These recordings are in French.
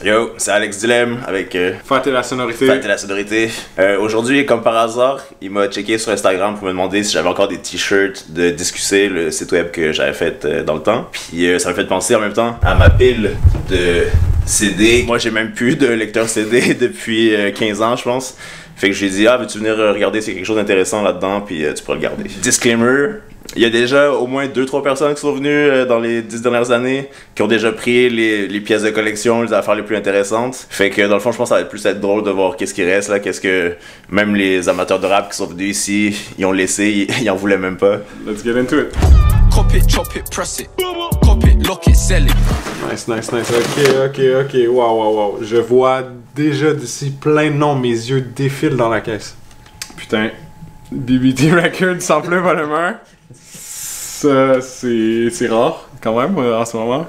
Yo, c'est Alex Dilem avec Faites la sonorité. Faites la sonorité. Aujourd'hui, comme par hasard, il m'a checké sur Instagram pour me demander si j'avais encore des t-shirts de Discussé, le site web que j'avais fait dans le temps. Puis ça m'a fait penser en même temps à ma pile de CD. Moi, j'ai même plus de lecteur CD depuis 15 ans, je pense. Fait que j'ai dit, veux-tu venir regarder s'il y a quelque chose d'intéressant là-dedans, puis tu pourras le garder. Disclaimer, il y a déjà au moins 2-3 personnes qui sont venues dans les 10 dernières années, qui ont déjà pris les pièces de collection, les affaires les plus intéressantes. Fait que dans le fond, je pense que ça va être plus être drôle de voir qu'est-ce qui reste là, qu'est-ce que même les amateurs de rap qui sont venus ici, ils ont laissé, ils en voulaient même pas. Let's get into it. Cop it, chop it, press it. Cop it, lock it, sell it. Nice. Ok. Wow. Je vois déjà d'ici plein de noms, mes yeux défilent dans la caisse. Putain. BBT Records, sampler volume 1. Ça, c'est rare, quand même, en ce moment.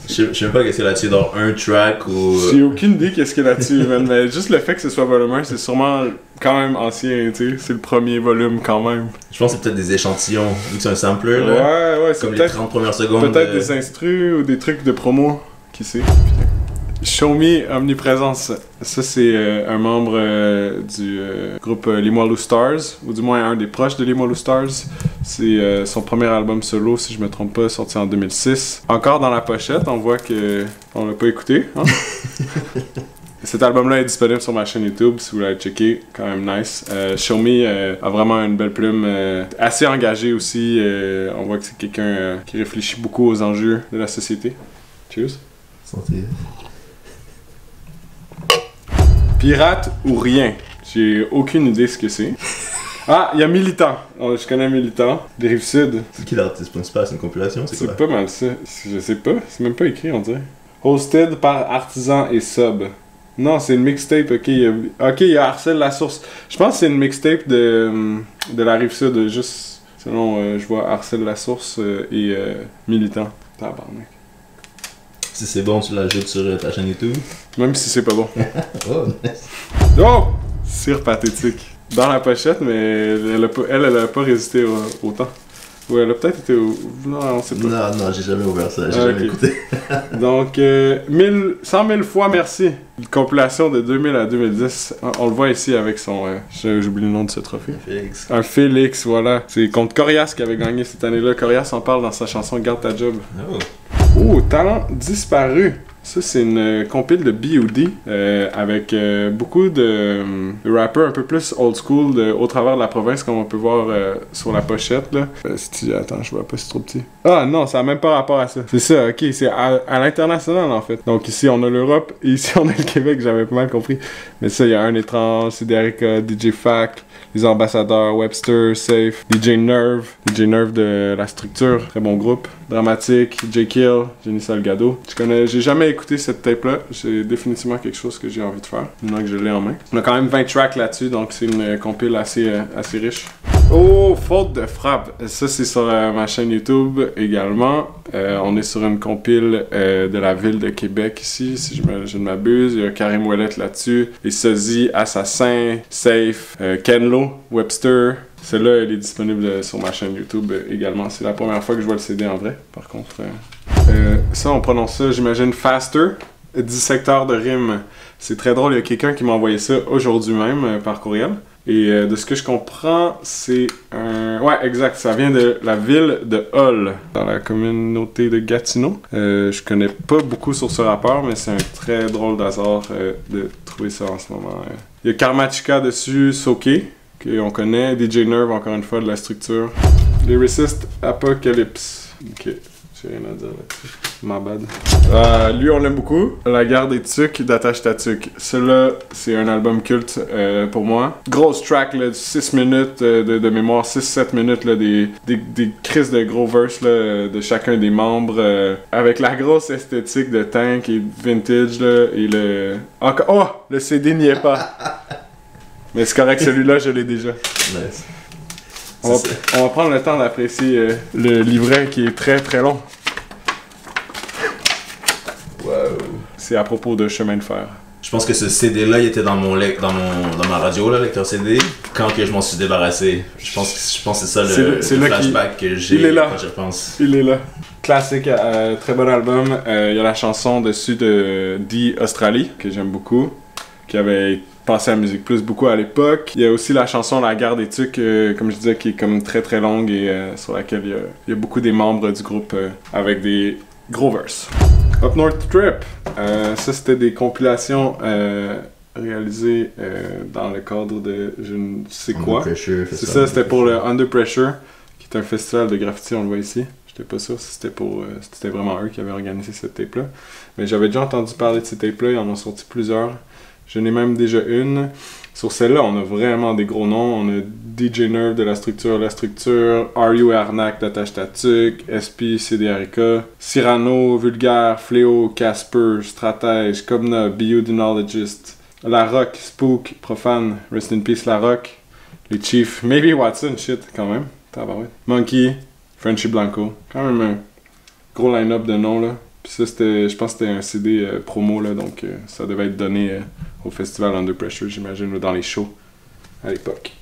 Je sais même pas qu'est-ce qu'il y a là-dessus, dans un track ou... J'ai aucune idée qu'est-ce qu'il y a là-dessus, man, mais juste le fait que ce soit volume 1, c'est sûrement quand même ancien, tu sais. C'est le premier volume, quand même. Je pense que c'est peut-être des échantillons, vu que c'est un sampler, là. Ouais, c'est comme peut-être... les 30 premières secondes. Peut-être des instrus ou des trucs de promo, qui sait. Show Me Omnipresence, ça c'est un membre du groupe Limoilou Stars, ou du moins un des proches de Limoilou Stars. C'est son premier album solo, si je me trompe pas, sorti en 2006. Encore dans la pochette, on voit que on l'a pas écouté. Hein? Cet album-là est disponible sur ma chaîne YouTube, si vous voulez checker, quand même nice. Show Me a vraiment une belle plume, assez engagé aussi. On voit que c'est quelqu'un qui réfléchit beaucoup aux enjeux de la société. Cheers. Santé. Pirate ou rien. J'ai aucune idée ce que c'est. Ah, il y a Militant. Je connais Militant. Des Rives-Sud. C'est qui l'artiste principal? C'est une compilation? C'est quoi? C'est pas mal ça. Je sais pas. C'est même pas écrit, on dirait. Hosted par Artisan et Sub. Non, c'est une mixtape. Ok, il y a Arcel La Source. Je pense que c'est une mixtape de la Rive-Sud. Juste selon, je vois Arcel La Source et Militant. Tabarnak. Si c'est bon, tu l'ajoutes sur ta chaîne YouTube. Même si c'est pas bon. Oh, nice. Oh! Cire pathétique. Dans la pochette, mais elle a pas résisté au temps. Ou elle a peut-être été au... Non, on sait pas. Non, j'ai jamais ouvert ça, j'ai jamais écouté. Donc, 100 000 fois merci. Une compilation de 2000 à 2010. On le voit ici avec son... J'oublie le nom de ce trophée. Félix. Un Félix, voilà. C'est contre Corias qui avait gagné cette année-là. Corias en parle dans sa chanson Garde ta job. Oh, talent disparu. Ça, c'est une compile de B.O.D. Avec beaucoup de rappers un peu plus old school au travers de la province, comme on peut voir sur la pochette. Là. Attends, je vois pas, c'est trop petit. Ah non, ça n'a même pas rapport à ça. C'est ça, ok, c'est à l'international en fait. Donc ici, on a l'Europe et ici, on a le Québec, j'avais pas mal compris. Mais ça, il y a Un Étrange, Siderica, DJ Fac, Les Ambassadeurs, Webster, Safe, DJ Nerve de La Structure, très bon groupe. Dramatique, J Kill, Jenny Salgado. J'ai jamais écouté cette tape-là. C'est définitivement quelque chose que j'ai envie de faire, maintenant que je l'ai en main. On a quand même 20 tracks là-dessus, donc c'est une compile assez riche. Oh, faute de frappe. Ça, c'est sur ma chaîne YouTube également. On est sur une compile de la ville de Québec ici, si je ne m'abuse. Il y a Karim Ouellet là-dessus. Les Sozzy, Assassin, Safe, Kenlo, Webster. Celle-là, elle est disponible sur ma chaîne YouTube également. C'est la première fois que je vois le CD en vrai, par contre. Ça, on prononce ça, j'imagine, Faster. Dissecteur de rimes. C'est très drôle, il y a quelqu'un qui m'a envoyé ça aujourd'hui même par courriel. Et de ce que je comprends, c'est un... Ouais, exact, ça vient de la ville de Hull, dans la communauté de Gatineau. Je connais pas beaucoup sur ce rappeur, mais c'est un très drôle d'hasard de trouver ça en ce moment. Il y a Karmachika dessus, Soke, qu'on connaît, DJ Nerve, encore une fois, de La Structure. Lyricist Apocalypse. Ok, j'ai rien à dire là-dessus. My bad. Lui, on l'aime beaucoup. La Guerre des Tucs d'Attache ta Tuc. Celui-là, c'est un album culte pour moi. Grosse track, là, 6 minutes de mémoire, 6-7 minutes, là, des crises de gros verses là, de chacun des membres. Avec la grosse esthétique de Tank et vintage, là, et le... Oh! Le CD n'y est pas. Mais c'est correct, celui-là, je l'ai déjà. Nice. On va prendre le temps d'apprécier le livret qui est très très long. Wow. C'est à propos de Chemin de fer. Je pense que ce CD-là, il était dans ma radio, là, lecteur CD, quand que je m'en suis débarrassé. Je pense que c'est ça le flashback que j'ai quand j'y repense. Il est là. Classique, très bon album. Il y a la chanson dessus de The Australie, que j'aime beaucoup, qui avait passé à Musique Plus beaucoup à l'époque. Il y a aussi la chanson La Guerre des Tucs, comme je disais, qui est comme très très longue et sur laquelle il y a beaucoup des membres du groupe avec des gros verses. Up North Trip, ça c'était des compilations réalisées dans le cadre de je ne sais quoi. C'est ça, c'était pour le Under Pressure, qui est un festival de graffiti, on le voit ici. J'étais pas sûr si c'était vraiment eux qui avaient organisé cette tape-là. Mais j'avais déjà entendu parler de ces tapes-là, ils en ont sorti plusieurs. J'en ai même déjà une. Sur celle-là, on a vraiment des gros noms. On a DJ Nerve de La Structure, Are Arnaque d'Attache Tatuc, SP, CDRK, Cyrano, Vulgaire, Fléau, Casper, Stratège, Cobna, Biodunologist, La Rock, Spook, Profane, Rest in Peace La Rock, les Chiefs, Maybe Watson, shit, quand même. Tabarouette. Monkey, Frenchy Blanco. Quand même un gros line-up de noms, là. Puis ça, je pense que c'était un CD promo, là, donc ça devait être donné au festival Under Pressure, j'imagine, ou dans les shows à l'époque.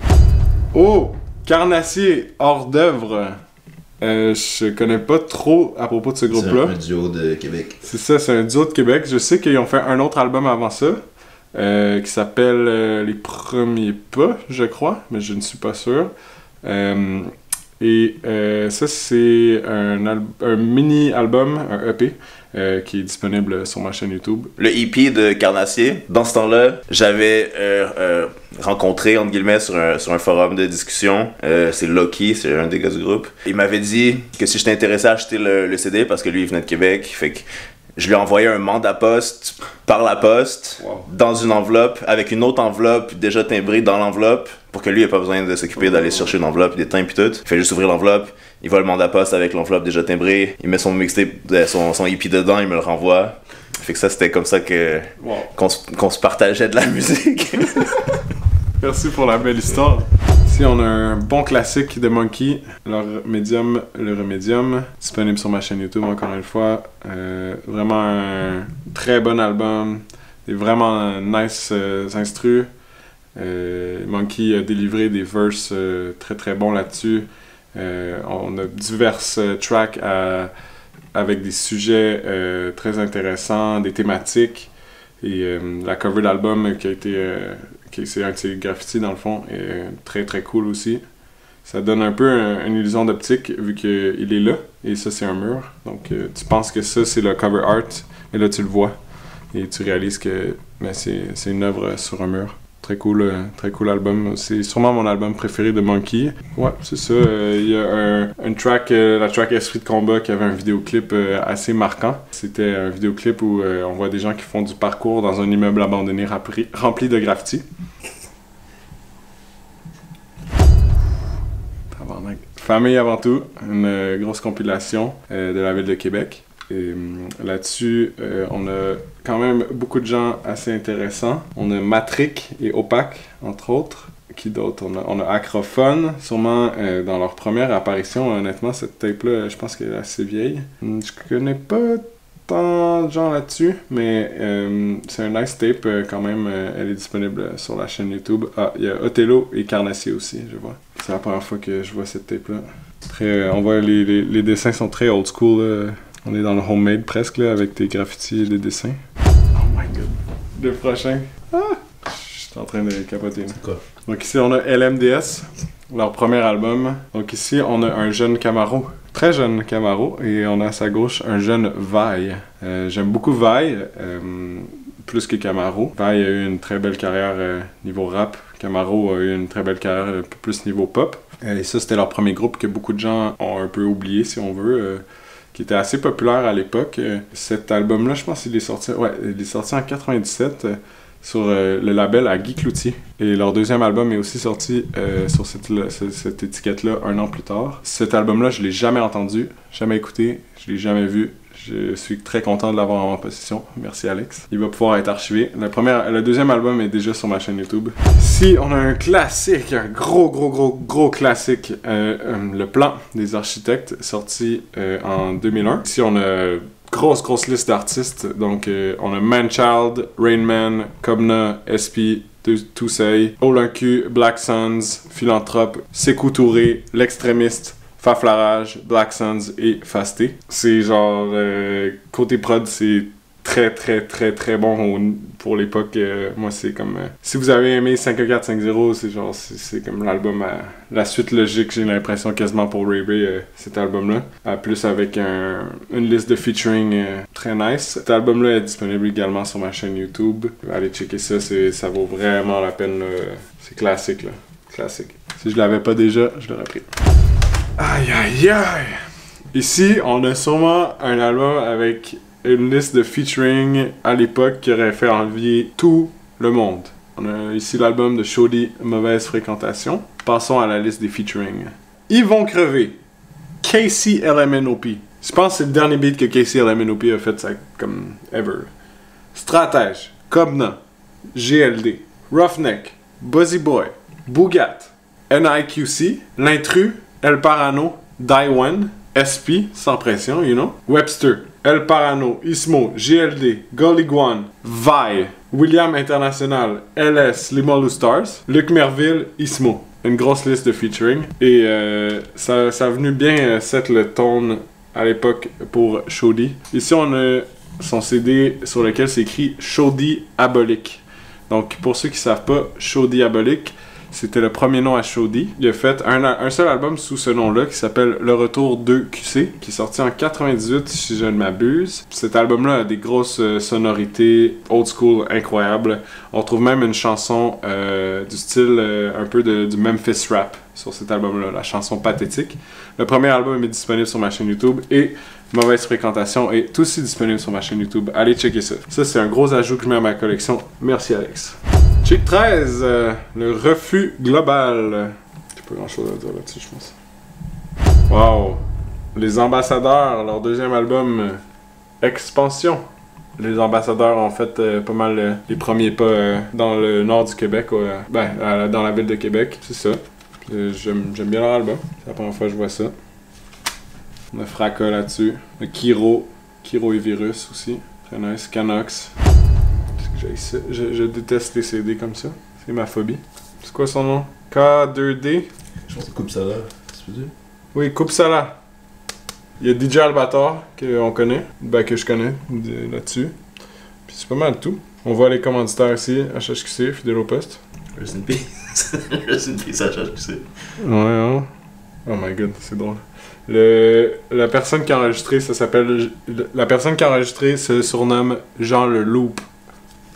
Oh! Carnassier, hors d'œuvre. Je connais pas trop à propos de ce groupe-là. C'est un duo de Québec. C'est ça, c'est un duo de Québec. Je sais qu'ils ont fait un autre album avant ça, qui s'appelle Les Premiers Pas, je crois, mais je ne suis pas sûr. Et ça, c'est un mini-album, un EP, qui est disponible sur ma chaîne YouTube. Le EP de Carnassier, dans ce temps-là, j'avais rencontré, entre guillemets, sur un forum de discussion. C'est Loki, c'est un des gars du groupe. Il m'avait dit que si j'étais intéressé à acheter le CD, parce que lui, il venait de Québec, fait que je lui ai envoyé un mandat poste par la poste, dans une enveloppe, avec une autre enveloppe déjà timbrée dans l'enveloppe, pour que lui ait pas besoin de s'occuper d'aller chercher une enveloppe, des timbres et tout. Il fait juste ouvrir l'enveloppe, il voit le mandat poste avec l'enveloppe déjà timbrée, il met son mixtape, son EP dedans, il me le renvoie. Fait que ça, c'était comme ça qu'on se partageait de la musique. Merci pour la belle histoire. Ici, on a un bon classique de Monkey, Le Remedium, disponible sur ma chaîne YouTube encore une fois. Vraiment un très bon album, des vraiment nice instrus. Monkey a délivré des verses très très bons là-dessus. On a diverses tracks avec des sujets très intéressants, des thématiques. Et la cover d'album c'est un de ses graffitis dans le fond, est très très cool aussi. Ça donne un peu une illusion d'optique vu qu'il est là, et ça c'est un mur. Donc tu penses que ça c'est le cover art, mais là tu le vois, et tu réalises que c'est une œuvre sur un mur. Très cool album. C'est sûrement mon album préféré de Monkey. Ouais, c'est ça. Il y a un track, la track Esprit de combat, qui avait un vidéoclip assez marquant. C'était un vidéoclip où on voit des gens qui font du parcours dans un immeuble abandonné rempli de graffitis. Famille avant tout, une grosse compilation de la ville de Québec. Et là-dessus, on a quand même beaucoup de gens assez intéressants. On a Matric et Opaque, entre autres. Qui d'autre? On a Acrophone, sûrement dans leur première apparition. Honnêtement, cette tape-là, je pense qu'elle est assez vieille. Je connais pas tant de gens là-dessus, mais c'est un nice tape quand même. Elle est disponible sur la chaîne YouTube. Ah, il y a Othello et Carnassier aussi, je vois. C'est la première fois que je vois cette tape-là. On voit les dessins sont très old school, là. On est dans le homemade presque, là, avec des graffitis et des dessins. Oh my god. Le prochain. Ah! Je suis en train de capoter. C'est quoi? Donc ici, on a LMDS, leur premier album. Donc ici, on a un jeune Camaro. Très jeune Camaro. Et on a à sa gauche un jeune Vaille. J'aime beaucoup Vaille, plus que Camaro. Vaille a eu une très belle carrière niveau rap. Camaro a eu une très belle carrière un peu plus niveau pop. Et ça, c'était leur premier groupe que beaucoup de gens ont un peu oublié, si on veut. Qui était assez populaire à l'époque. Cet album-là, je pense qu'il est sorti en 97 sur le label à Guy Cloutier. Et leur deuxième album est aussi sorti sur cette étiquette-là un an plus tard. Cet album-là, je l'ai jamais entendu, jamais écouté, je l'ai jamais vu. Je suis très content de l'avoir en possession. Merci Alex. Il va pouvoir être archivé. Le deuxième album est déjà sur ma chaîne YouTube. Ici, on a un classique, un gros classique. Le Plan des Architectes, sorti en 2001. Ici, on a grosse liste d'artistes. Donc, on a Manchild, Rainman, Cobna, SP, Toussey, Olincu, Black Suns, Philanthrope, Sékou Touré, L'Extrémiste, Faflarage, Black Suns et Fasté. C'est genre, côté prod, c'est très bon pour l'époque. Moi, c'est comme... si vous avez aimé 5450, c'est genre, c'est comme l'album, la suite logique, j'ai l'impression, quasiment pour Ray Ray, cet album-là. Plus avec une liste de featuring très nice. Cet album-là est disponible également sur ma chaîne YouTube. Allez checker ça, ça vaut vraiment la peine. C'est classique, là. Classique. Si je l'avais pas déjà, je l'aurais pris. Aïe aïe aïe! Ici, on a sûrement un album avec une liste de featuring à l'époque qui aurait fait envier tout le monde. On a ici l'album de Shawty, Mauvaise Fréquentation. Passons à la liste des featuring. Ils vont crever. Casey LMNOP. Je pense que c'est le dernier beat que Casey LMNOP a fait, ça, comme ever. Stratège, Cobna, GLD, Roughneck, Buzzy Boy, Boogat, NIQC, L'Intrus, El Parano, Daiwan, SP, sans pression, you know, Webster, El Parano, Ismo, GLD, Goliguan, Vi, William International, LS, Limolu Stars, Luc Merville, Ismo. Une grosse liste de featuring. Et ça a venu bien set le tone à l'époque pour Shawty. Ici, on a son CD sur lequel c'est écrit Shawty Abolique. Donc, pour ceux qui ne savent pas, Shawty Abolique, c'était le premier nom à Shawty. Il a fait un seul album sous ce nom-là qui s'appelle Le Retour 2QC, qui est sorti en 98 si je ne m'abuse. Cet album-là a des grosses sonorités old school incroyables. On trouve même une chanson du style un peu du Memphis rap sur cet album-là, la chanson Pathétique. Le premier album est disponible sur ma chaîne YouTube et Mauvaise Fréquentation est aussi disponible sur ma chaîne YouTube. Allez checker ça. Ça, c'est un gros ajout que je mets à ma collection. Merci Alex. Chick 13, le refus global. J'ai pas grand chose à dire là-dessus, je pense. Wow! Les Ambassadeurs, leur deuxième album, Expansion. Les Ambassadeurs ont fait pas mal les premiers pas dans le nord du Québec, dans la ville de Québec, c'est ça. J'aime bien leur album, c'est la première fois que je vois ça. On a Fracas là-dessus. Le Kiro et Virus aussi, très nice. Canox. Je déteste les CD comme ça. C'est ma phobie. C'est quoi son nom? K2D? Je pense que c'est Coupe Sala, tu peux dire? Oui, Coupe Sala. Il y a DJ Albator, qu'on connaît. Que je connais là-dessus. Puis c'est pas mal tout. On voit les commanditaires ici, HHQC, Fidèle au poste. Rest in peace. Rest in peace, HHQC. Ouais. Oh my god, c'est drôle. La personne qui a enregistré, la personne qui a enregistré se surnomme Jean le Loop.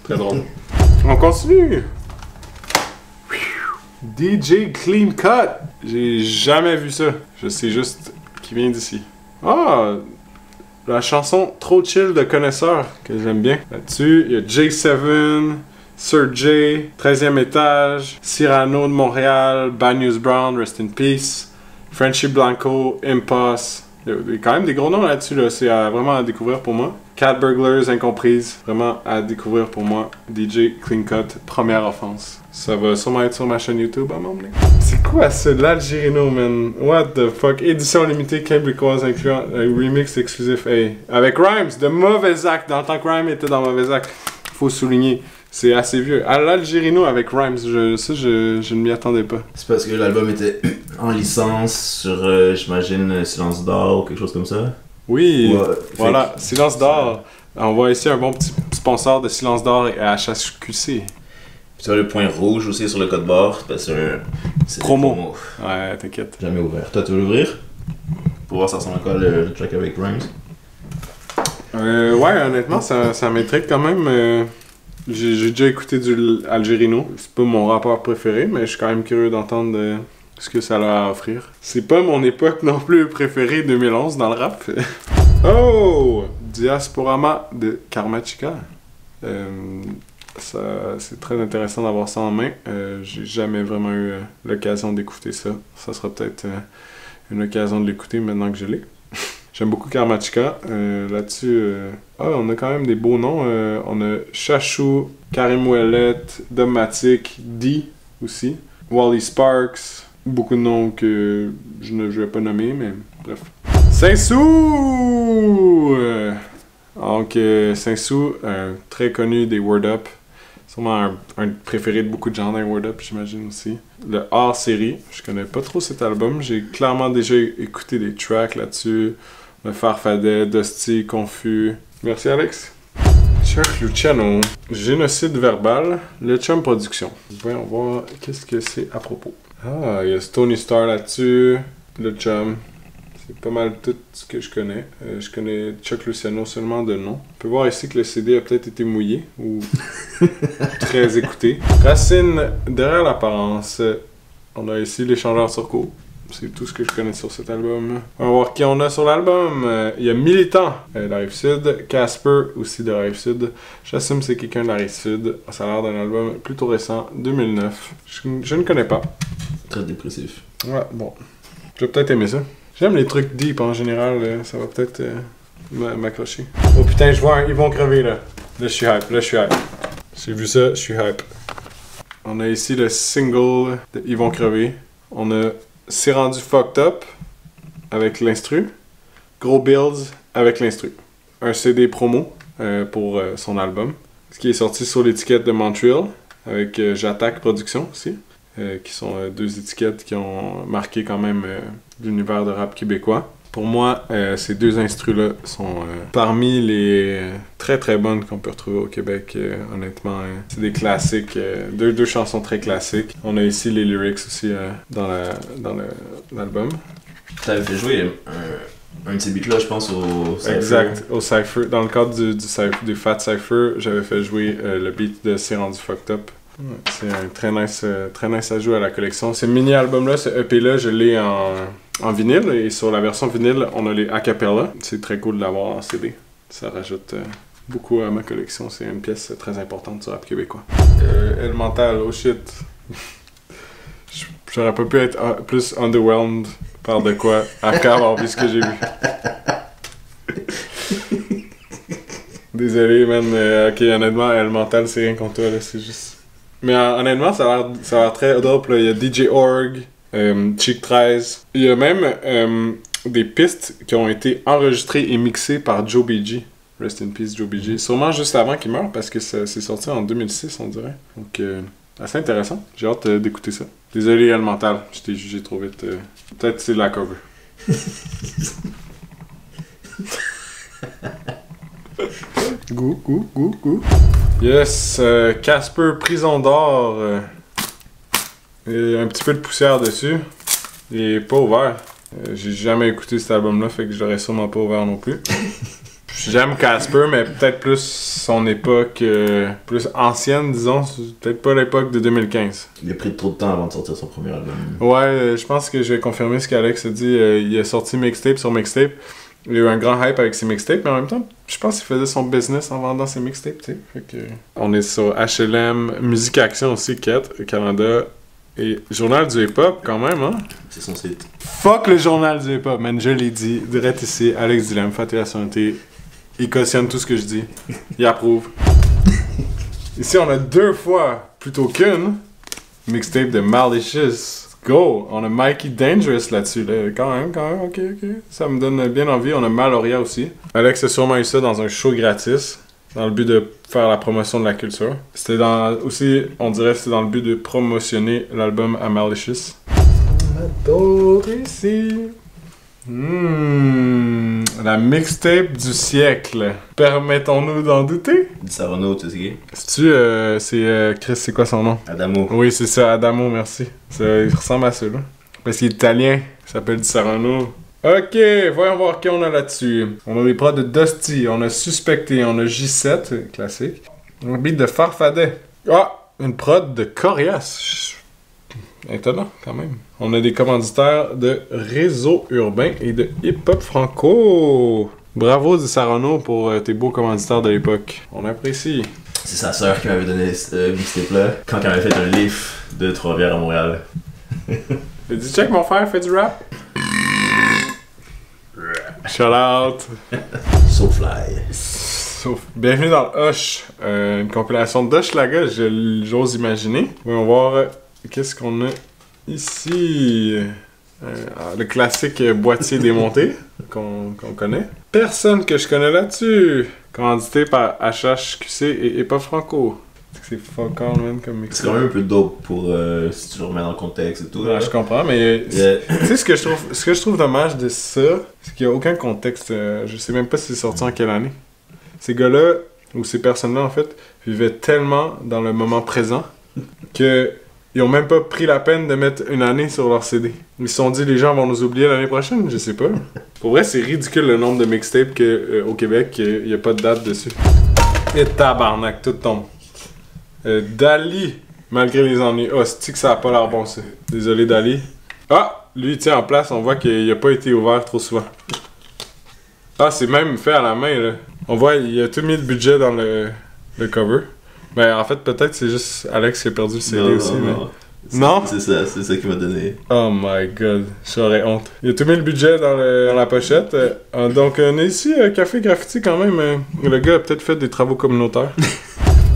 Très drôle. On continue. DJ Clean Cut. J'ai jamais vu ça. Je sais juste qu'il vient d'ici. Ah, la chanson Trop Chill de Connaisseur que j'aime bien. Là-dessus, il y a J7, Sir J, 13e étage, Cyrano de Montréal, Bad News Brown, Rest in Peace, Friendship Blanco, Impasse. Il y a quand même des gros noms là-dessus, là. C'est vraiment à découvrir pour moi. Cat Burglars, Incomprise. Vraiment à découvrir pour moi. DJ Clean Cut, Première Offense. Ça va sûrement être sur ma chaîne YouTube à un moment donné. C'est quoi ça? L'Algérino, man? What the fuck? Édition limitée québécoise incluant un remix exclusif. Hey. Avec Rhymes, de Mauvais Acte. Dans le temps que Rhymes était dans Mauvais Acte. Faut souligner. C'est assez vieux. À l'Algérino avec Rhymes, je ne m'y attendais pas. C'est parce que l'album était en licence sur, j'imagine, Silence d'Or ou quelque chose comme ça? Oui, voilà, Silence d'Or. On voit ici un bon petit sponsor de Silence d'Or et HHQC. Tu vois le point rouge aussi sur le code barre, parce que c'est promo. Ouais, t'inquiète. Jamais ouvert. Toi, tu veux l'ouvrir? Pour voir ça ressemble à quoi le track avec Rhymes? Ouais, honnêtement, ça m'intrigue quand même. J'ai déjà écouté du Algérino. C'est pas mon rappeur préféré, mais je suis quand même curieux d'entendre ce que ça a à offrir. C'est pas mon époque non plus préférée 2011 dans le rap. Oh! Diasporama de Karmachika. C'est très intéressant d'avoir ça en main. J'ai jamais vraiment eu l'occasion d'écouter ça. Ça sera peut-être une occasion de l'écouter maintenant que je l'ai. J'aime beaucoup Karmachika. Là-dessus, on a quand même des beaux noms. On a Chachou, Karim Ouellet, Domatic, D aussi, Wally Sparks. Beaucoup de noms que je ne vais pas nommer, mais bref. Saint-Sou! Donc, Saint-Sou, très connu des Word Up. Sûrement un préféré de beaucoup de gens dans Word Up, j'imagine aussi. Le hors-série, je connais pas trop cet album. J'ai clairement déjà écouté des tracks là-dessus. Le Farfadet, Dusty, Confus. Merci Alex. Chuck Luciano, Génocide verbal, Le Chum Production. Voyons voir qu'est-ce que c'est à propos. Ah, il y a Stony Star là-dessus, Le Chum. C'est pas mal tout ce que je connais. Je connais Chuck Luciano seulement de nom. On peut voir ici que le CD a peut-être été mouillé ou très écouté. Racine derrière l'apparence. On a ici l'échangeur sur cours. C'est tout ce que je connais sur cet album. On va voir qui on a sur l'album. Il y a Militant de la Rive-Sud. Casper aussi de la Rive-Sud. J'assume que c'est quelqu'un de la Rive-Sud. Ça a l'air d'un album plutôt récent, 2009. Je ne connais pas. Très dépressif. Ouais, bon. Je vais peut-être aimer ça. J'aime les trucs deep en général. Ça va peut-être m'accrocher. Oh putain, je vois ils vont crever là. Là, je suis hype. J'ai vu ça, je suis hype. On a ici le single de Ils vont crever. On a C'est rendu fucked up avec l'instru. Gros Builds avec l'instru. Un CD promo pour son album. Ce qui est sorti sur l'étiquette de Montreal avec J'attaque Production aussi. Qui sont deux étiquettes qui ont marqué quand même l'univers de rap québécois. Pour moi, ces deux instrus-là sont parmi les très très bonnes qu'on peut retrouver au Québec, honnêtement. C'est des classiques, deux chansons très classiques. On a ici les lyrics aussi dans l'album. T'avais fait jouer un de ces beats-là, je pense, au Cypher. Exact, au Cypher. Dans le cadre du Fat Cypher, j'avais fait jouer le beat de C'est rendu fucked up. C'est un très nice ajout à la collection. Ce mini-album-là, ce EP-là, je l'ai en vinyle. Et sur la version vinyle, on a les acapella. C'est très cool de l'avoir en CD. Ça rajoute beaucoup à ma collection. C'est une pièce très importante sur rap québécois. Elemental, oh shit. J'aurais pas pu être plus underwhelmed par de quoi après avoir vu ce que j'ai vu. Désolé, man. Ok, honnêtement, Elemental, c'est rien contre toi, là. C'est juste... Mais honnêtement, ça a l'air très dope, là. Il y a DJ Org, Cheek 13. Il y a même des pistes qui ont été enregistrées et mixées par Joe BG. Rest in peace, Joe BG. Sûrement juste avant qu'il meure, parce que c'est sorti en 2006, on dirait. Donc, assez intéressant. J'ai hâte d'écouter ça. Désolé, Elemental, je t'ai jugé trop vite. Peut-être c'est la cover. Goût. Yes, Casper Prison d'or. Il y a un petit peu de poussière dessus. Il est pas ouvert. J'ai jamais écouté cet album-là, fait que je l'aurais sûrement pas ouvert non plus. J'aime Casper, mais peut-être plus son époque plus ancienne, disons. Peut-être pas l'époque de 2015. Il a pris trop de temps avant de sortir son premier album. Ouais, je pense que je vais confirmer ce qu'Alex a dit. Il a sorti mixtape sur mixtape. Il y a eu un grand hype avec ses mixtapes, mais en même temps, je pense qu'il faisait son business en vendant ses mixtapes, tu sais. Fait que... On est sur HLM, Musique Action aussi, Canada, et Journal du Hip-Hop, quand même, hein? C'est son site. Fuck le Journal du Hip-Hop, man, je l'ai dit, direct ici, Alex Dilem, Fatih la Sonneté, il cautionne tout ce que je dis, il approuve. Ici, on a 2 fois, plutôt qu'une, mixtape de Malicious. Go! On a Mikey Dangerous là-dessus, là. Quand même, ok. Ça me donne bien envie. On a Maloria aussi. Alex a sûrement eu ça dans un show gratis, dans le but de faire la promotion de la culture. C'était aussi, on dirait que c'était dans le but de promotionner l'album à Malicious. On adore ici. La mixtape du siècle. Permettons-nous d'en douter? Sarano, tu sais. C'est Chris, c'est quoi son nom? Adamo. Oui, c'est ça, Adamo, merci. Il ressemble à celui-là. Parce qu'il est italien, il s'appelle Di Sarano. Ok, voyons voir qui on a là-dessus. On a les prods de Dusty, on a Suspecté, on a J7, classique. Un beat de Farfadet. Ah, une prod de Corias. Étonnant, quand même. On a des commanditaires de Réseau Urbain et de Hip Hop Franco. Bravo Di Sarano pour tes beaux commanditaires de l'époque. On apprécie. C'est sa sœur qui m'avait donné ce mixtape-là quand elle avait fait un lift de Trois-Rivières à Montréal. J'ai dit, check, mon frère fait du rap. Shout out. Soulfly. Bienvenue dans Hush, une compilation d'Hochelaga, j'ose imaginer. On va voir qu'est-ce qu'on a ici. Le classique boîtier démonté qu'on connaît. Personne que je connais là-dessus. Commandité par HHQC et Hip Hop Franco. C'est fuck all, man, comme mixtape. C'est quand même un peu dope pour si tu le remets dans le contexte et tout. Ouais, je comprends, mais tu sais ce que je trouve dommage de ça, c'est qu'il n'y a aucun contexte. Je sais même pas si c'est sorti en quelle année. Ces gars-là, ou ces personnes-là en fait, vivaient tellement dans le moment présent que ils ont même pas pris la peine de mettre une année sur leur CD. Ils se sont dit les gens vont nous oublier l'année prochaine, je sais pas. Pour vrai, c'est ridicule le nombre de mixtapes au Québec, il y a pas de date dessus. Et tabarnak, tout tombe. Dali, malgré les ennuis. Oh, c'est-tu que ça a pas l'air bon ça. Désolé Dali. Ah, lui il tient en place, on voit qu'il a pas été ouvert trop souvent. Ah, c'est même fait à la main là. On voit, il a tout mis le budget dans le cover. Mais en fait, peut-être c'est juste Alex qui a perdu le CD aussi. Non? C'est ça qui m'a donné. Oh my god, j'aurais honte. Il a tout mis le budget dans la pochette. Donc on est ici à Café Graffiti quand même. Le gars a peut-être fait des travaux communautaires.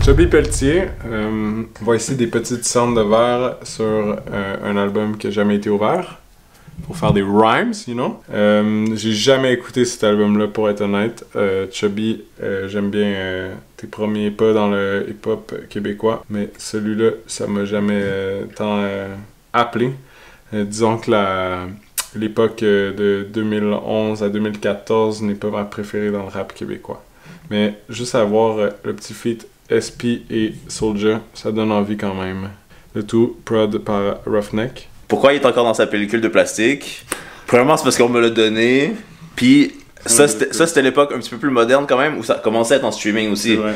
Chubby Pelletier, on voit ici des petites cendres de verre sur un album qui n'a jamais été ouvert. Pour faire des rhymes, you know. J'ai jamais écouté cet album-là, pour être honnête. Chubby, j'aime bien tes premiers pas dans le hip-hop québécois, mais celui-là, ça m'a jamais tant appelé. Disons que l'époque de 2011 à 2014 n'est pas ma préférée dans le rap québécois. Mais juste à voir le petit feat SP et Soulja, ça donne envie quand même. Le tout prod par Roughneck. Pourquoi il est encore dans sa pellicule de plastique? Premièrement, c'est parce qu'on me l'a donné. Puis ça, c'était l'époque un petit peu plus moderne quand même, où ça commençait à être en streaming aussi. Ouais.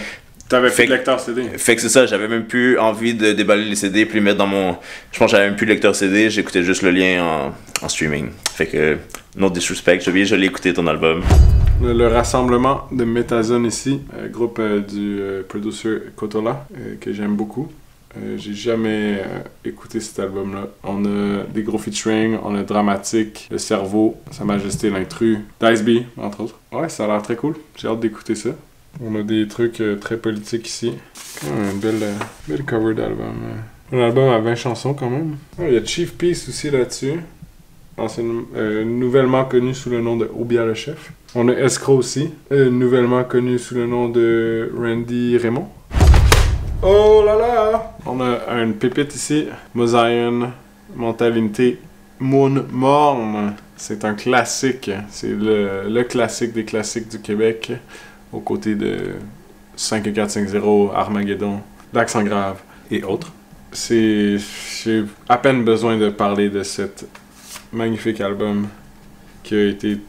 T'avais fait le lecteur CD. Fait que c'est ça, j'avais même plus envie de déballer les CD puis les mettre dans mon... Je pense que j'avais même plus de lecteur CD, j'écoutais juste le lien en streaming. Fait que, no disrespect, je l'ai écouté ton album. Le rassemblement de Metazone ici, groupe du producer Kotola, que j'aime beaucoup. J'ai jamais écouté cet album-là. On a des gros featuring, on a Dramatique, Le Cerveau, Sa Majesté l'Intrus, Dice B, entre autres. Ouais, ça a l'air très cool. J'ai hâte d'écouter ça. On a des trucs très politiques ici. Une belle cover d'album. Un album à 20 chansons quand même. Il y a Chief Peace aussi là-dessus. Nouvellement connu sous le nom de Obia le Chef. On a Escrow aussi, nouvellement connu sous le nom de Randy Raymond. Oh là là! On a une pépite ici, Mosaïen, Mentalité, Moon Morne. C'est un classique, c'est le classique des classiques du Québec, aux côtés de 5450, Armageddon, L'accent grave et autres. J'ai à peine besoin de parler de cet magnifique album qui a été,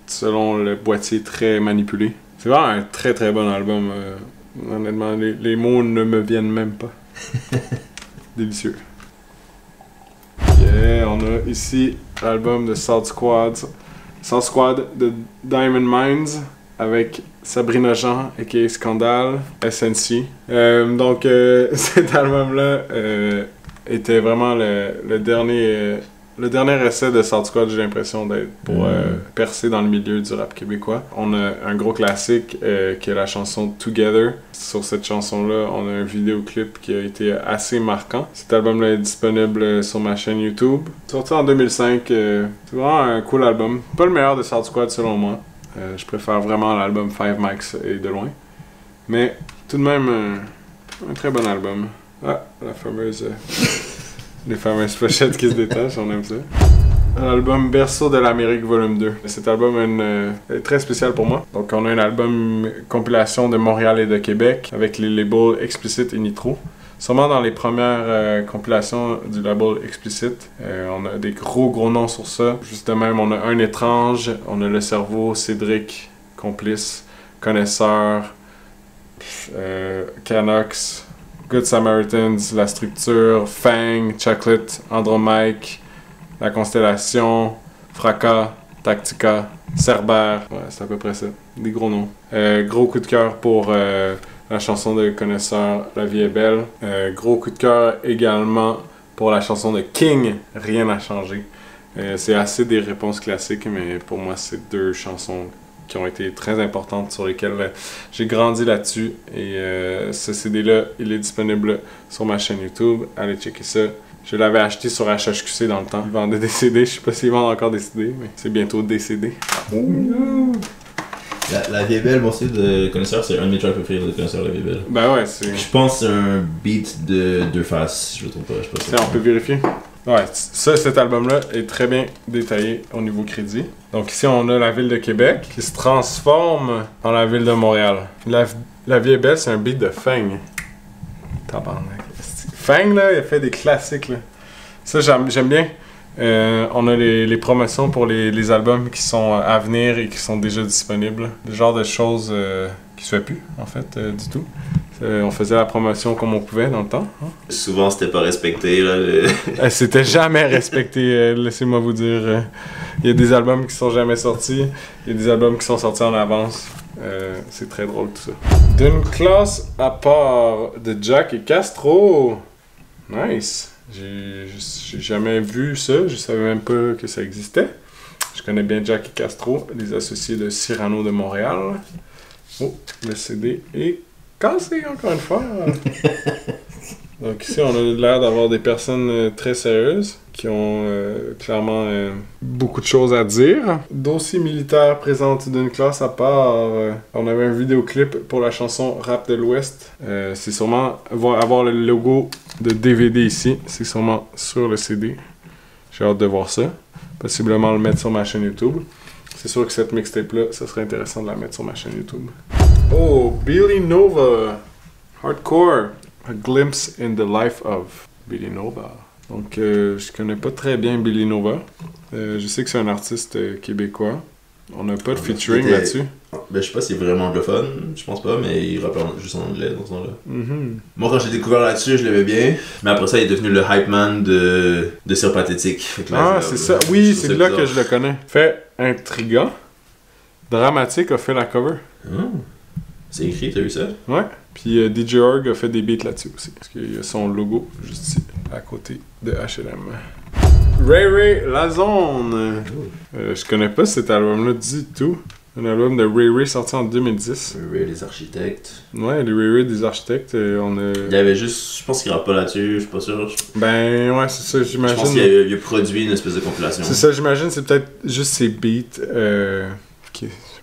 selon le boîtier, très manipulé. C'est vraiment un très très bon album. Honnêtement, les mots ne me viennent même pas. Délicieux. Yeah, on a ici l'album de Salt Squad de Diamond Minds avec Sabrina Jean aka Scandale, SNC. Donc cet album-là était vraiment le dernier essai de Salt Squad, j'ai l'impression, d'être pour percer dans le milieu du rap québécois. On a un gros classique qui est la chanson Together. Sur cette chanson-là, on a un vidéoclip qui a été assez marquant. Cet album-là est disponible sur ma chaîne YouTube. Sorti en 2005, c'est vraiment un cool album. Pas le meilleur de Salt Squad selon moi. Je préfère vraiment l'album Five Mics et de loin. Mais tout de même, un très bon album. Ah, la fameuse... les fameuses pochettes qui se détachent, on aime ça. L'album Berceau de l'Amérique volume 2. Cet album est très spécial pour moi. Donc on a un album compilation de Montréal et de Québec avec les labels Explicit et Nitro. Sûrement dans les premières compilations du label Explicit. On a des gros noms sur ça. Juste de même, on a Un Étrange, on a Le Cerveau, Cédric, Complice, Connaisseur, Canox, Good Samaritans, La Structure, Fang, Chocolate, Andromike, La Constellation, Fracas, Tactica, Cerbère. Ouais, c'est à peu près ça. Des gros noms. Gros coup de cœur pour la chanson de Connaisseur, La Vie est Belle. Gros coup de cœur également pour la chanson de King, Rien n'a changé. C'est assez des réponses classiques, mais pour moi, c'est deux chansons qui ont été très importantes, sur lesquelles j'ai grandi là-dessus. Et ce CD-là, il est disponible sur ma chaîne YouTube. Allez checker ça. Je l'avais acheté sur HHQC dans le temps. Ils vendaient des CD. Je sais pas s'ils vendent encore des CD, mais c'est bientôt des CD. La Vie est belle, moi aussi, de Connaisseur, c'est un de mes tracks préférés de Connaisseur, La Vie est belle. Ben ouais, c'est... Je pense que c'est un beat de Deux Faces, je le trouve pas. Je sais pas on peut vérifier. Ouais, ça, cet album-là est très bien détaillé au niveau crédit. Donc ici, on a la ville de Québec qui se transforme en la ville de Montréal. La Vie est belle, c'est un beat de Fang. Tabarnak. Fang, là, il a fait des classiques, là. Ça, j'aime bien. On a les promotions pour les albums qui sont à venir et qui sont déjà disponibles. Le genre de choses qui se fait plus, en fait, du tout. On faisait la promotion comme on pouvait dans le temps. Hein? Souvent, c'était pas respecté, là. C'était jamais respecté, laissez-moi vous dire. Il y a des albums qui sont jamais sortis, il y a des albums qui sont sortis en avance. C'est très drôle tout ça. D'une classe à part de Jack et Castro. Nice. J'ai jamais vu ça, je savais même pas que ça existait. Je connais bien Jack et Castro, les associés de Cyrano de Montréal. Oh, le CD est cassé encore une fois. Donc ici, on a l'air d'avoir des personnes très sérieuses qui ont clairement beaucoup de choses à dire. Dossier militaire présente d'une classe à part. On avait un vidéoclip pour la chanson Rap de l'Ouest. C'est sûrement avoir le logo de DVD ici. C'est sûrement sur le CD. J'ai hâte de voir ça. Possiblement le mettre sur ma chaîne YouTube. C'est sûr que cette mixtape-là, ça serait intéressant de la mettre sur ma chaîne YouTube. Oh, Billy Nova. Hardcore. A glimpse in the life of Billy Nova. Donc, je connais pas très bien Billy Nova. Je sais que c'est un artiste québécois. On n'a pas de featuring là-dessus. Ben, je sais pas si c'est vraiment anglophone, je pense pas, mais il rappe juste en anglais dans ce temps-là. Moi, quand j'ai découvert là-dessus, je l'aimais bien. Mais après ça, il est devenu le hype man de Sir Pathétique. Ah, c'est ça. Oui, c'est là que je le connais. Fait intriguant. Dramatique a fait la cover. C'est écrit, t'as vu ça? Ouais. Puis DJ Org a fait des beats là-dessus aussi. Parce qu'il y a son logo juste ici, à côté de H&M. Ray Ray La Zone. Je connais pas cet album-là du tout. Un album de Ray Ray sorti en 2010. Ray Ray des Architectes. Ouais, les Ray Ray des Architectes, on a... Il y avait juste... Je pense qu'il rappe pas là-dessus, je suis pas sûr. Ben ouais, c'est ça, j'imagine. Je pense qu'il a produit une espèce de compilation. C'est ça, j'imagine, c'est peut-être juste ses beats.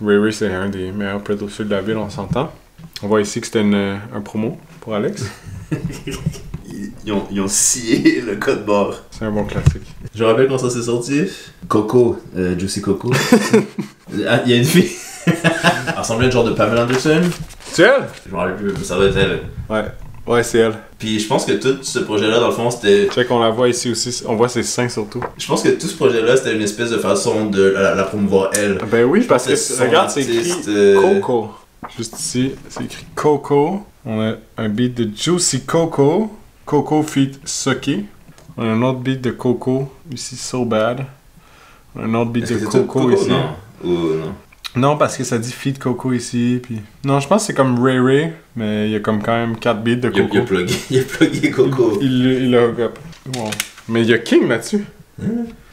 Ray Ray, c'est un des meilleurs producteurs de la ville, on s'entend. On voit ici que c'était un promo pour Alex. Ils ont scié le code barre. C'est un bon classique. Je me rappelle quand ça s'est sorti. Coco, Juicy Coco. Il y a une fille. Elle ressemblait à une genre de Pamela Anderson. C'est elle? Je me rappelle plus, mais ça doit être elle. Ouais, c'est elle. Puis je pense que tout ce projet-là, dans le fond, c'était... Check, on la voit ici aussi. On voit ses seins surtout. Je pense que tout ce projet-là, c'était une espèce de façon de la promouvoir elle. Ben oui, parce que regarde, c'est écrit Coco. Juste ici, c'est écrit Coco. On a un beat de Juicy Coco. Coco feat Sucky. On a un autre beat de Coco. Ici, So Bad. On a un autre beat de Coco ici. Non. Ou non? Non, parce que ça dit feat Coco ici. Puis... Non, je pense que c'est comme Ray Ray. Mais il y a comme quand même 4 beats de Coco. Il a plugué Coco. Il l'a hook up. Wow. Mais il y a King là-dessus.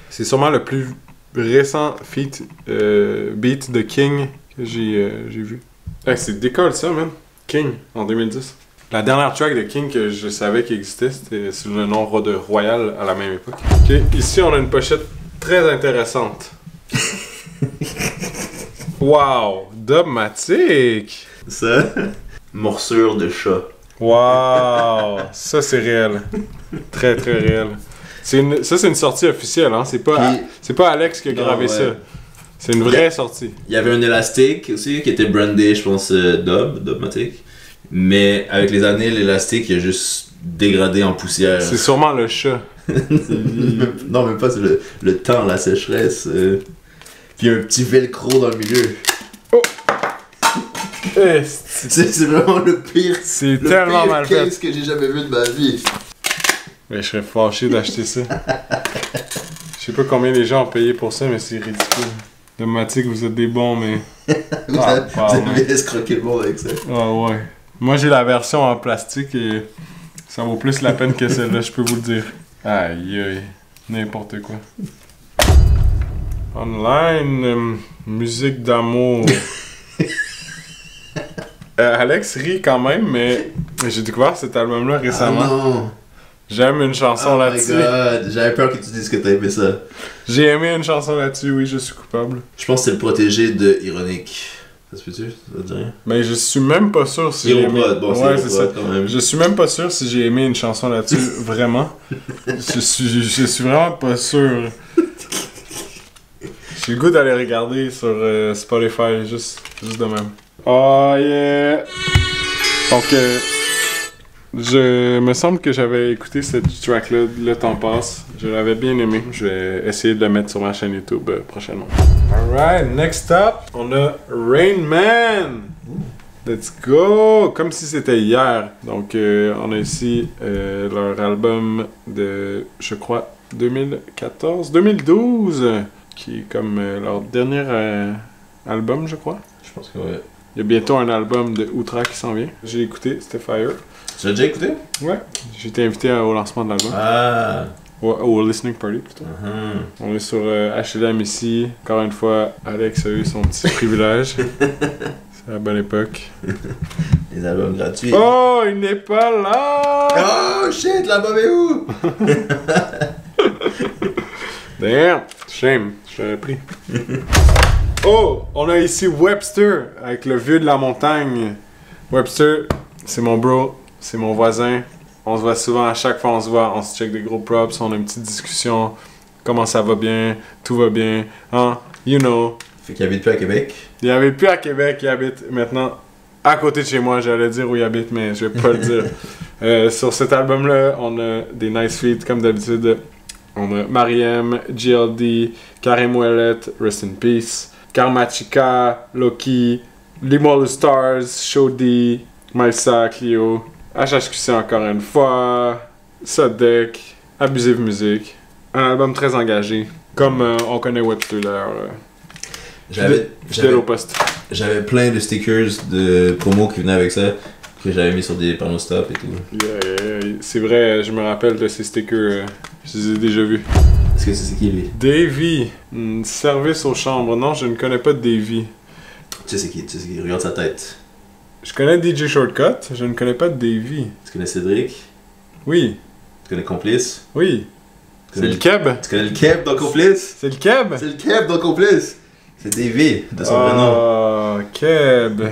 C'est sûrement le plus récent feat beat de King que j'ai vu. Hey, c'est décolle ça, man. King, en 2010. La dernière track de King que je savais qu'il existait, c'était sous le nom de Royal à la même époque. Ok, ici on a une pochette très intéressante. Wow, Dubmatic. Ça, morsure de chat. Wow, ça c'est réel. Très très réel. Ça c'est une sortie officielle, hein. C'est pas Alex qui a gravé ça. C'est une vraie sortie. Il y avait un élastique aussi qui était brandé, je pense, Dubmatic. Mais avec les années, l'élastique il a juste dégradé en poussière. C'est sûrement le chat. Non, même pas, c'est le temps, la sécheresse. Puis un petit velcro dans le milieu. Oh! C'est vraiment le pire. C'est tellement mal fait. C'est que j'ai jamais vu de ma vie. Mais je serais fâché d'acheter ça. Je sais pas combien les gens ont payé pour ça, mais c'est ridicule. Dubmatic, vous êtes des bons, mais... vous avez escroqué le monde avec ça. Ah ouais. Moi, j'ai la version en plastique et ça vaut plus la peine que celle-là, je peux vous le dire. Aïe aïe. N'importe quoi. Online, musique d'amour. Alex rit quand même, mais j'ai découvert cet album-là récemment. Ah non. J'aime une chanson là-dessus. Oh my god, j'avais peur que tu dises que t'as aimé ça. J'ai aimé une chanson là-dessus, oui, je suis coupable. Je pense que c'est le protégé de Ironique. Ça se peut-tu? Ça te dit rien? Mais je suis même pas sûr si j'ai aimé... Bon, ouais, c'est ça. Quand même. Je suis même pas sûr si j'ai aimé une chanson là-dessus, vraiment. Je suis vraiment pas sûr. J'ai le goût d'aller regarder sur Spotify, juste de même. Oh yeah! Donc, je me semble que j'avais écouté cette track-là, Le Temps Passe. Je l'avais bien aimé. Je vais essayer de le mettre sur ma chaîne YouTube prochainement. Alright, next up, on a Rain Man! Let's go! Comme si c'était hier. Donc, on a ici leur album de, je crois, 2012, qui est comme leur dernier album, je crois. Je pense que ouais. Il y a bientôt un album de Outra qui s'en vient. J'ai écouté, c'était fire. Tu l'as déjà écouté? Ouais. J'ai été invité au lancement de l'album. Ah! Au listening party plutôt. On est sur HLM ici. Encore une fois, Alex a eu son petit privilège. C'est la bonne époque. Les albums gratuits. Oh, il n'est pas là! Oh shit, l'album est où? Damn! Shame, je l'avais pris. Oh, on a ici Webster avec le vieux de la montagne. Webster, c'est mon bro, c'est mon voisin. On se voit souvent, à chaque fois on se voit, on se check des gros props, on a une petite discussion. Comment ça va bien? Tout va bien? Hein? You know. Fait qu'il habite plus à Québec. Il habite plus à Québec, il habite maintenant à côté de chez moi. J'allais dire où il habite, mais je vais pas le dire. Sur cet album-là, on a des nice feats comme d'habitude. On a Mariem, GLD, Karim Ouellet, Rest in Peace. Karmachika, Loki, Limo Stars, Shodi, Malsa, Clio, HHQC encore une fois, Sodec, Abusive Music. Un album très engagé, comme on connaît Webster d'ailleurs. Fidèle au poste. J'avais plein de stickers de promo qui venaient avec ça, que j'avais mis sur des panneaux stop et tout. Yeah. C'est vrai, je me rappelle de ces stickers, je les ai déjà vus. Est-ce que c'est qui lui? Davy, service aux chambres. Non, je ne connais pas Davy. Tu sais c'est qui, regarde sa tête. Je connais DJ Shortcut, je ne connais pas Davy. Tu connais Cédric? Oui. Tu connais Complice? Oui. C'est le Keb? Tu connais le Keb dans Complice? C'est le Keb? C'est le Keb dans Complice! C'est Davy, de son vrai nom. Oh, Keb.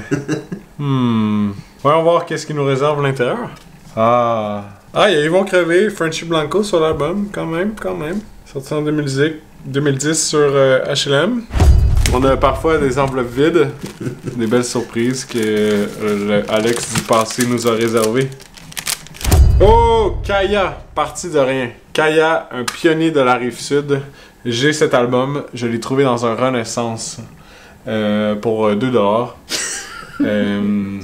Voyons voir qu'est-ce qu'il nous réserve à l'intérieur. Ah, ils vont crever. Frenchy Blanco sur l'album, quand même. Sorti en 2010 sur HLM. On a parfois des enveloppes vides, des belles surprises que Alex du passé nous a réservées. Oh, Kaya, parti de rien. Kaya, un pionnier de la Rive-Sud. J'ai cet album, je l'ai trouvé dans un Renaissance pour 2$. Je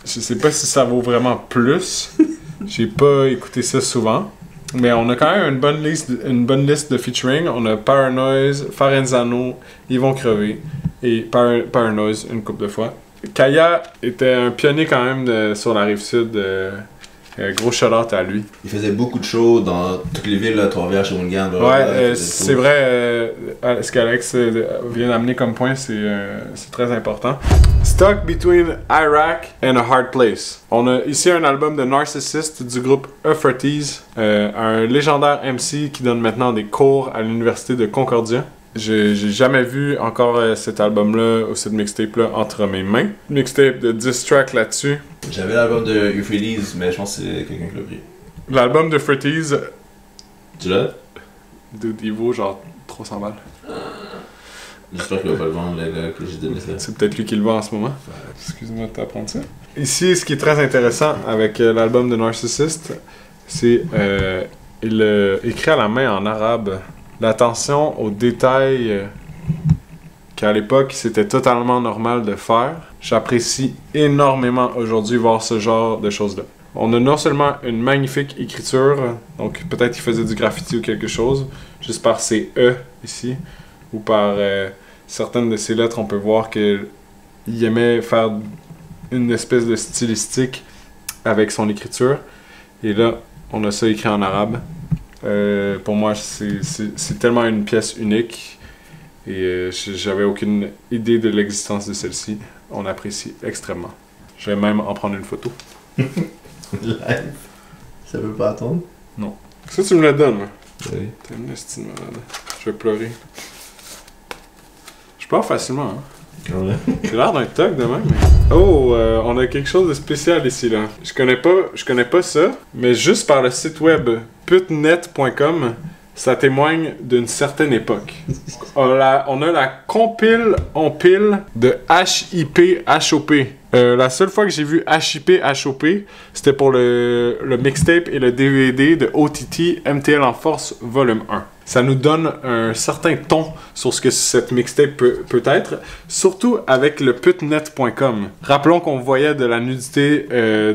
sais pas si ça vaut vraiment plus. J'ai pas écouté ça souvent. Mais on a quand même une bonne liste de featuring. On a Paranoise, Farenzano, Ils vont crever et Paranoise une couple de fois. Kaya était un pionnier quand même sur la Rive-Sud. Gros shout-out à lui. Il faisait beaucoup de shows dans toutes les villes, là, Trois-Rivières, Shawinigan. Ouais, c'est vrai. Ce qu'Alex vient d'amener comme point, c'est très important. Stuck Between Iraq and a Hard Place. On a ici un album de Narcissist du groupe Euphrates, un légendaire MC qui donne maintenant des cours à l'université de Concordia. J'ai jamais vu encore cet album-là ou cette mixtape-là entre mes mains. Mixtape de 10 tracks là-dessus. J'avais l'album de Euphrates, mais je pense que c'est quelqu'un qui l'a pris. L'album de Euphrates. Tu l'as? Il vaut genre 300 balles. J'espère qu'il va pas le vendre, le gars que j'ai donné ça. C'est peut-être lui qui le vend en ce moment. Excuse-moi de t'apprendre ça. Ici, ce qui est très intéressant avec l'album de Narcissist, c'est il écrit à la main en arabe. L'attention aux détails qu'à l'époque c'était totalement normal de faire. J'apprécie énormément aujourd'hui voir ce genre de choses-là. On a non seulement une magnifique écriture, donc peut-être qu'il faisait du graffiti ou quelque chose, juste par ses E ici, ou par certaines de ses lettres, on peut voir qu'il aimait faire une espèce de stylistique avec son écriture. Et là, on a ça écrit en arabe. Pour moi, c'est tellement une pièce unique et j'avais aucune idée de l'existence de celle-ci. On apprécie extrêmement. Je vais même en prendre une photo. Live? Ça veut pas attendre? Non. Ça, tu me le donnes, hein? Oui. T'es une estime malade. Je vais pleurer. Je pleure facilement, hein? Ouais. C'est l'air d'un tog de même. Oh, on a quelque chose de spécial ici, là. Je connais pas ça, mais juste par le site web putnet.com, ça témoigne d'une certaine époque. On a la compile en pile de HIP HOP. La seule fois que j'ai vu HIP HOP, c'était pour le mixtape et le DVD de OTT MTL en Force Volume 1. Ça nous donne un certain ton sur ce que cette mixtape peut être, surtout avec le putnet.com. Rappelons qu'on voyait de la nudité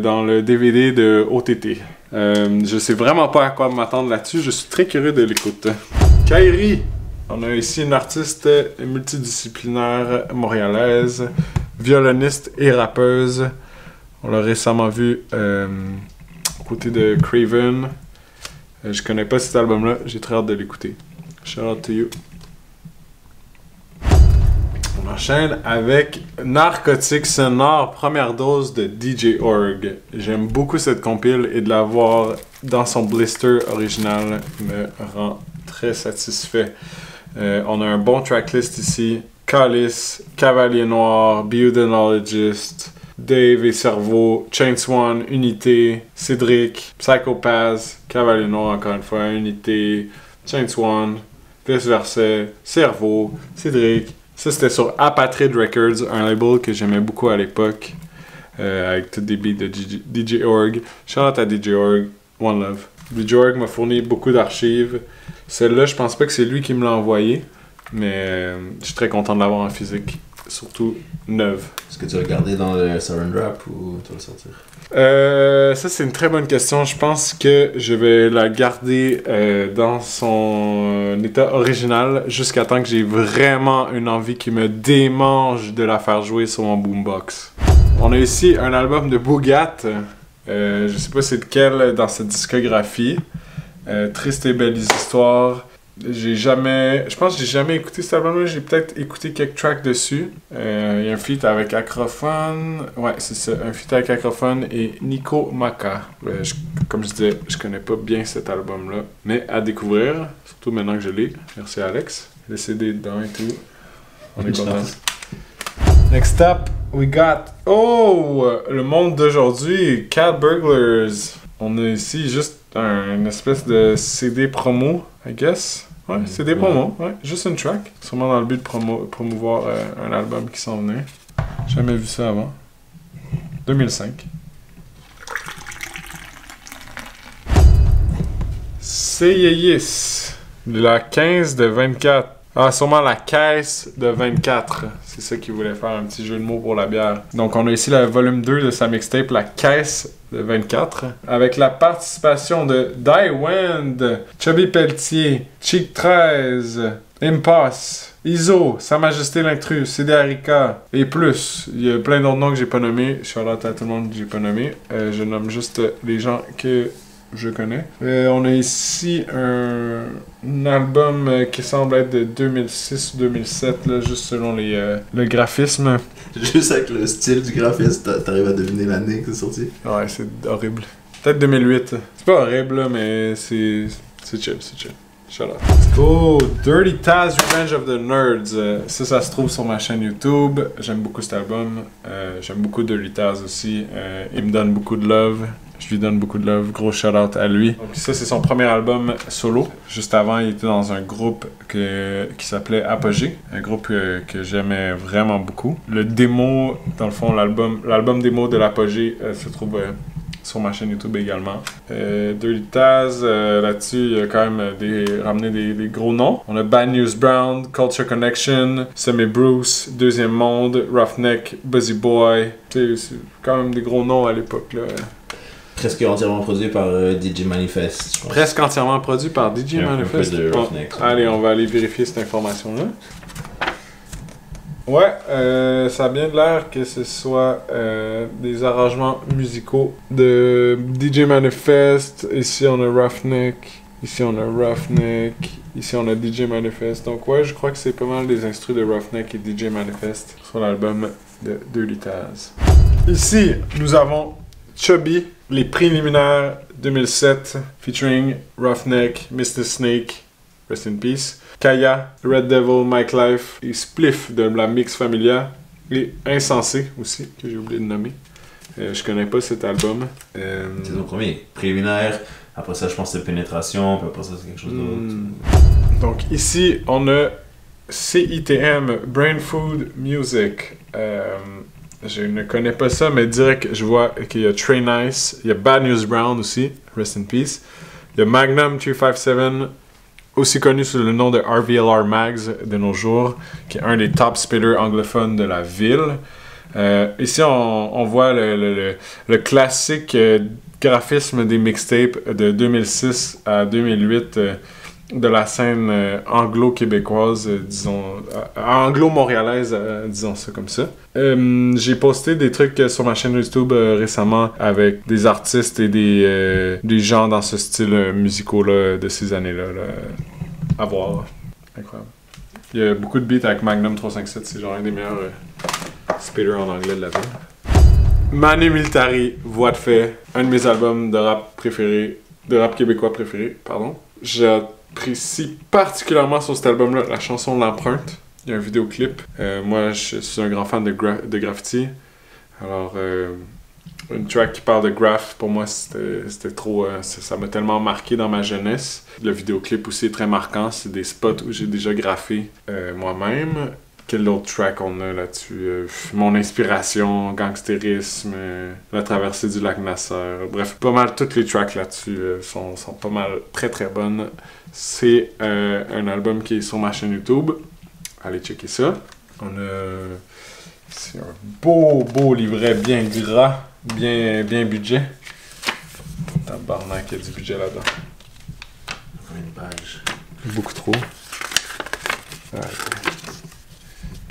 dans le DVD de OTT. Je sais vraiment pas à quoi m'attendre là-dessus, je suis très curieux de l'écoute. Kairi, on a ici une artiste multidisciplinaire montréalaise, violoniste et rappeuse. On l'a récemment vu aux côtés de Craven. Je connais pas cet album-là, j'ai très hâte de l'écouter. Shout out to you. On enchaîne avec Narcotics Sonore, première dose de DJ Org. J'aime beaucoup cette compile et de l'avoir dans son blister original me rend très satisfait. On a un bon tracklist ici. Calice, Cavalier Noir, Biodenologist, Dave et Cerveau, Chain Swan, Unité, Cédric, Psychopath, Cavalier Noir encore une fois, Unité, Chain Swan, Vice Versa, Cerveau, Cédric. Ça c'était sur Apatrid Records, un label que j'aimais beaucoup à l'époque, avec tous des beats de DJ Org. Shout out à DJ Org, One Love. DJ Org m'a fourni beaucoup d'archives. Celle-là, je pense pas que c'est lui qui me l'a envoyé, mais je suis très content de l'avoir en physique, surtout neuve. Est-ce que tu vas le garder dans le Saran Wrap ou tu vas le sortir? Ça c'est une très bonne question. Je pense que je vais la garder dans son état original jusqu'à temps que j'ai vraiment une envie qui me démange de la faire jouer sur mon boombox. On a ici un album de Boogat. Je sais pas c'est lequel dans cette discographie. Triste et belles histoires. Je pense que j'ai jamais écouté cet album-là. J'ai peut-être écouté quelques tracks dessus. Il y a un feat avec Acrophone. Ouais, c'est ça. Un feat avec Acrophone et Nico Maka. Comme je disais, je connais pas bien cet album-là. Mais à découvrir, surtout maintenant que je l'ai. Merci Alex. Le CD dedans et tout. On est content. Next up, we got... Oh! Le monde d'aujourd'hui. Cat Burglars. On a ici juste une espèce de CD promo, I guess. Ouais, CD promo, ouais. Juste une track. Sûrement dans le but de promouvoir un album qui s'en venait. Jamais vu ça avant. 2005. Seyeyis. La 15 de 24. Ah, sûrement la caisse de 24. C'est ça qu'il voulait faire, un petit jeu de mots pour la bière. Donc, on a ici le volume 2 de sa mixtape, la caisse de 24. Avec la participation de Daiwend, Chubby Pelletier, Cheek 13, Impasse, Iso, Sa Majesté l'Intrus, CD Arika et plus. Il y a plein d'autres noms que j'ai pas nommés. Shout out à tout le monde que j'ai pas nommé. Je nomme juste les gens que je connais. On a ici un album qui semble être de 2006 ou 2007, là, juste selon le graphisme. Juste avec le style du graphiste, t'arrives à deviner l'année que c'est sorti? Ouais, c'est horrible. Peut-être 2008. C'est pas horrible, là, mais c'est chill, c'est chill. Shut up. Let's go! Dirty Taz Revenge of the Nerds. Ça se trouve sur ma chaîne YouTube. J'aime beaucoup cet album. J'aime beaucoup Dirty Taz aussi. Il me donne beaucoup de love. Je lui donne beaucoup de love. Gros shout-out à lui. Donc ça, c'est son premier album solo. Juste avant, il était dans un groupe qui s'appelait Apogée. Un groupe que j'aimais vraiment beaucoup. Le démo, dans le fond, l'album démo de l'Apogée se trouve sur ma chaîne YouTube également. Dirty Taz, là-dessus, il y a quand même ramené des gros noms. On a Bad News Brown, Culture Connection, Semi Bruce, Deuxième Monde, Roughneck, Buzzy Boy. C'est quand même des gros noms à l'époque, là. Presque entièrement produit par DJ Manifest, je pense. Presque entièrement produit par DJ Manifest. Un peu de Roughneck. Allez, on va aller vérifier cette information-là. Ouais, ça a bien l'air que ce soit des arrangements musicaux de DJ Manifest. Ici, on a Roughneck. Ici, on a Roughneck. Ici, on a DJ Manifest. Donc, ouais, je crois que c'est pas mal des instrus de Roughneck et DJ Manifest sur l'album de Dirty Taz. Ici, nous avons Chubby, les préliminaires 2007, featuring Roughneck, Mr. Snake Rest in peace. Kaya, Red Devil, Mike Life et Spliff de la Mix Familia. Et Insensé aussi, que j'ai oublié de nommer. Je connais pas cet album. C'est ton premier. Préliminaire. Après ça, je pense que c'est Pénétration. Puis après ça, c'est quelque chose d'autre. Donc ici, on a CITM, Brain Food Music. Je ne connais pas ça, mais direct, je vois qu'il y a Trey Nice. Il y a Bad News Brown aussi. Rest in peace. Il y a Magnum 357, aussi connu sous le nom de RVLR Mags de nos jours, qui est un des top spitters anglophones de la ville. Ici, on voit le classique graphisme des mixtapes de 2006 à 2008 de la scène anglo-québécoise, disons, anglo-montréalaise, disons ça comme ça. J'ai posté des trucs sur ma chaîne YouTube récemment avec des artistes et des gens dans ce style musicaux-là de ces années-là. À voir. Incroyable. Il y a beaucoup de beats avec Magnum 357, c'est genre un des meilleurs spitters en anglais de la ville. Manu Militari, Voix de fait, un de mes albums de rap préférés, de rap québécois préférés, pardon. J'apprécie particulièrement sur cet album-là la chanson L'Empreinte. Il y a un vidéoclip. Moi, je suis un grand fan de graffiti. Alors, une track qui parle de graph, pour moi, c'était trop... ça m'a tellement marqué dans ma jeunesse. Le vidéoclip aussi est très marquant. C'est des spots où j'ai déjà graffé moi-même. Quel autre track on a là-dessus? Mon inspiration, Gangstérisme, La traversée du lac Nasser. Bref, pas mal toutes les tracks là-dessus sont pas mal très très bonnes. C'est un album qui est sur ma chaîne YouTube. Allez checker ça. On a... C'est un beau livret bien gras, bien budget. Tabarnak, il y a du budget là-dedans. Combien de pages? Beaucoup trop. Ouais.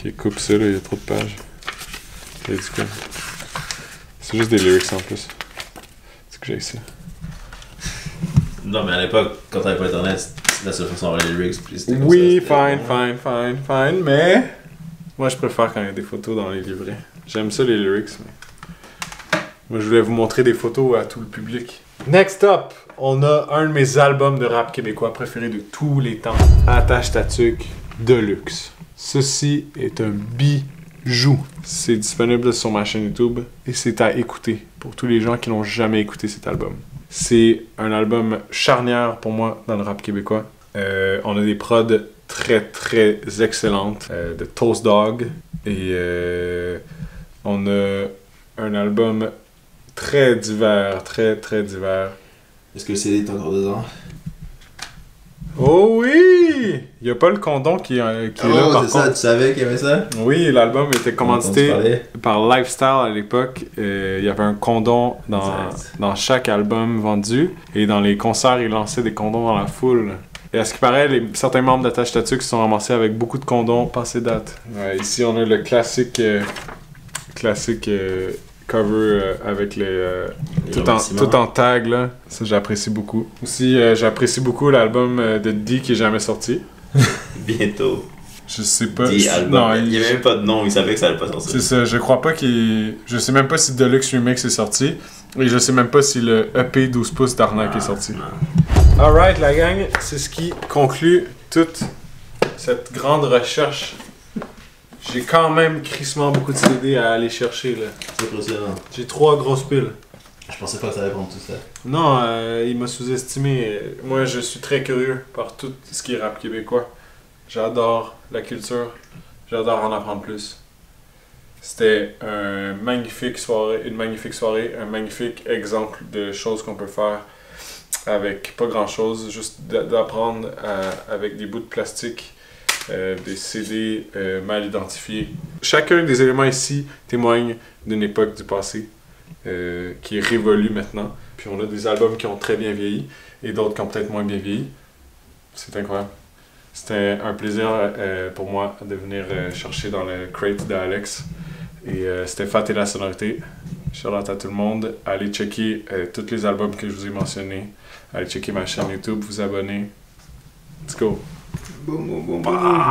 Ok, coupe ça, là, il y a trop de pages. C'est du coup. C'est juste des lyrics en plus. C'est que j'ai ça. Non, mais à l'époque, quand t'avais pas internet, c'était la seule façon d'avoir les lyrics. Puis c'était Oui, comme ça, fine, mais moi je préfère quand il y a des photos dans les livrets. J'aime ça les lyrics, mais moi je voulais vous montrer des photos à tout le public. Next up, on a un de mes albums de rap québécois préférés de tous les temps. Attache ta tuque Deluxe. Ceci est un bijou. C'est disponible sur ma chaîne YouTube et c'est à écouter pour tous les gens qui n'ont jamais écouté cet album. C'est un album charnière pour moi dans le rap québécois. On a des prods très très excellentes de Toast Dog et on a un album très divers, très divers. Est-ce que le CD est encore dedans? Oh oui! Il n'y a pas le condom qui est là par c'est ça, tu savais qu'il y avait ça? Oui, l'album était commandité par Lifestyle à l'époque. Il y avait un condom dans chaque album vendu. Et dans les concerts, ils lançaient des condoms dans la foule. Et à ce qui paraît, certains membres d'Attache Tatu qui sont ramassés avec beaucoup de condoms passés date. Ouais, ici, on a le classique cover avec les tout en tag là. Ça j'apprécie beaucoup. Aussi j'apprécie beaucoup l'album de D qui est jamais sorti. Bientôt. Je sais pas. Non, il y avait même pas de nom, il savait que ça allait pas sortir. C'est ça, je crois pas je sais même pas si Deluxe Remix est sorti et je sais même pas si le EP 12 pouces d'Arnaque est sorti. Alright la gang, c'est ce qui conclut toute cette grande recherche. J'ai quand même crissement beaucoup de CD à aller chercher là. C'est impressionnant. J'ai 3 grosses piles. Je pensais pas que ça allait prendre tout ça. Non, il m'a sous-estimé. Moi, je suis très curieux par tout ce qui est rap québécois. J'adore la culture. J'adore en apprendre plus. C'était une magnifique soirée, un magnifique exemple de choses qu'on peut faire avec pas grand-chose, juste d'apprendre avec des bouts de plastique. Des CD mal identifiés. Chacun des éléments ici témoigne d'une époque du passé qui est révolue maintenant. Puis on a des albums qui ont très bien vieilli et d'autres qui ont peut-être moins bien vieilli. C'est incroyable. C'était un plaisir pour moi de venir chercher dans le crate d'Alex. Et c'était Fat et la sonorité. Shout-out à tout le monde. Allez checker tous les albums que je vous ai mentionnés. Allez checker ma chaîne YouTube, vous abonner. Let's go. Boum, boum, boum, boum.